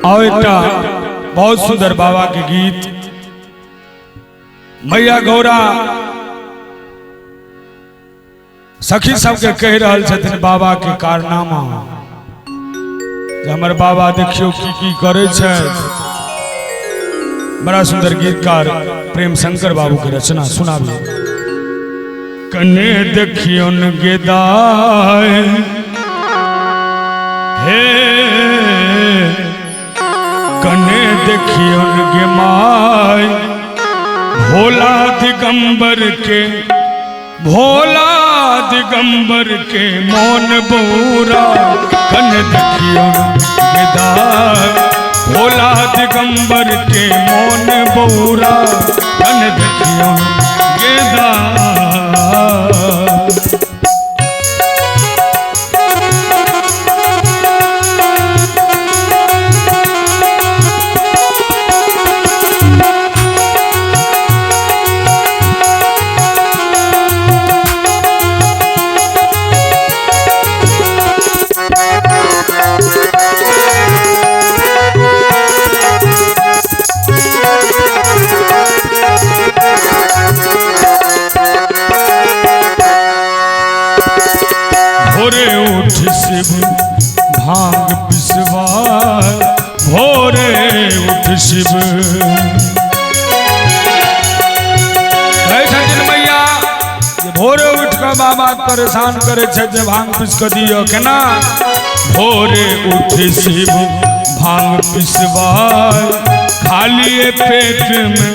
आओ एक बहुत सुंदर बाबा के गीत मैया गौरा सखी सबके कह रहल छथिन बाबा के कारनामा। हमर बाबा देखियो की करे छै। बड़ा सुंदर गीतकार प्रेम शंकर बाबू के रचना सुनाबी। कने देखियो न गेदाय हे कने देखियो न गेमाय भोला दिगंबर के मौन बूरा। कन देखियो गेदाय भोला दिगंबर के मौन बूरा। कन देखियो गेदाय भोरे उठ शिव भांग पिसवाय। भोरे उठ शिव मैया भोरे उठ कर बाबा परेशान करे छे भांग पिस के दियो केना। भोरे उठ शिव भांग पिसवाय। खाली पेट में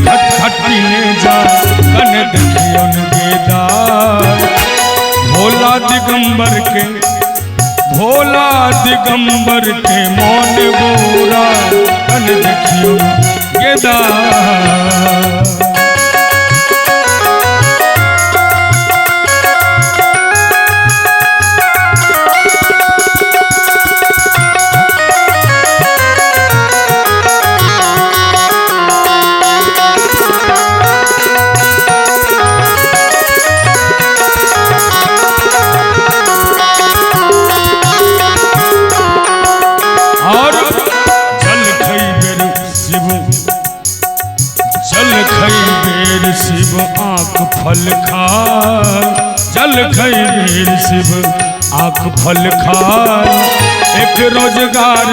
खट पीने जा। कन देखियो न गेदाय भोला दिगंबर के मौन बूरा। कन देखियो गेदाय शिव आँख फल खाय। जल खैबेर शिव आँख फल खाय। एक रोजगार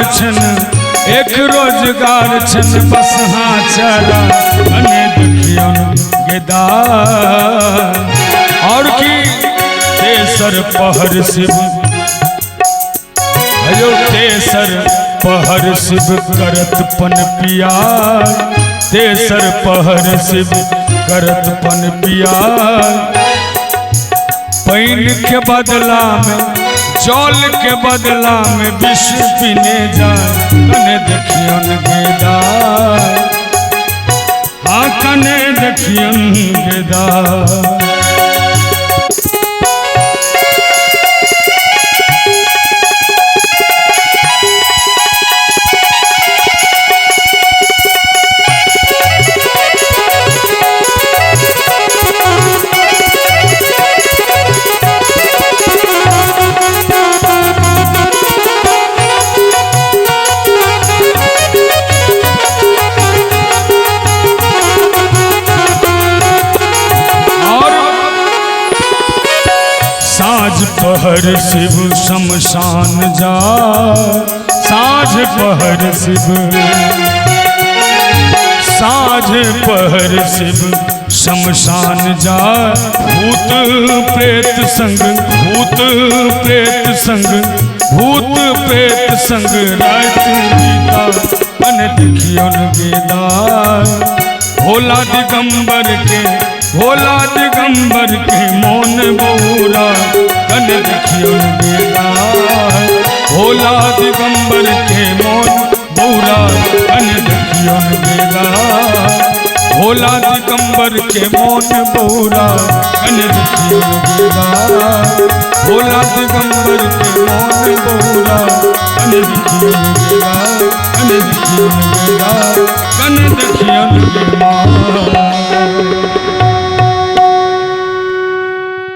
छन बस हाँ चला। कने देखियो गेदाय और की तेसर पहर शिव तेसर पहर शिव करत पन पिया। तेसर पहर शिव करत पन पिया। पैन के बदला में जल के बदला में विष पीने जाए। कने देखियो न गेदाय हाँ कने देखियो न गेदाय पहर शिव शमशान जा। साँझ पहर शिव शमशान जा। भूत प्रेत संग रात बीता। कन देखियो न गेदाय भोला दिगंबर के मौन बूरा। कन देखियो न गेदाय भोला दिगंबर के मौन बूरा। कन देखियो न गेदाय भोला दिगंबर के मौन बूरा। कन देखियो न गेदाय भोला दिगंबर के मौन बूरा। कन देखियो न गेदाय कन देखियो न गेदाय कन देखियो न गेदाय।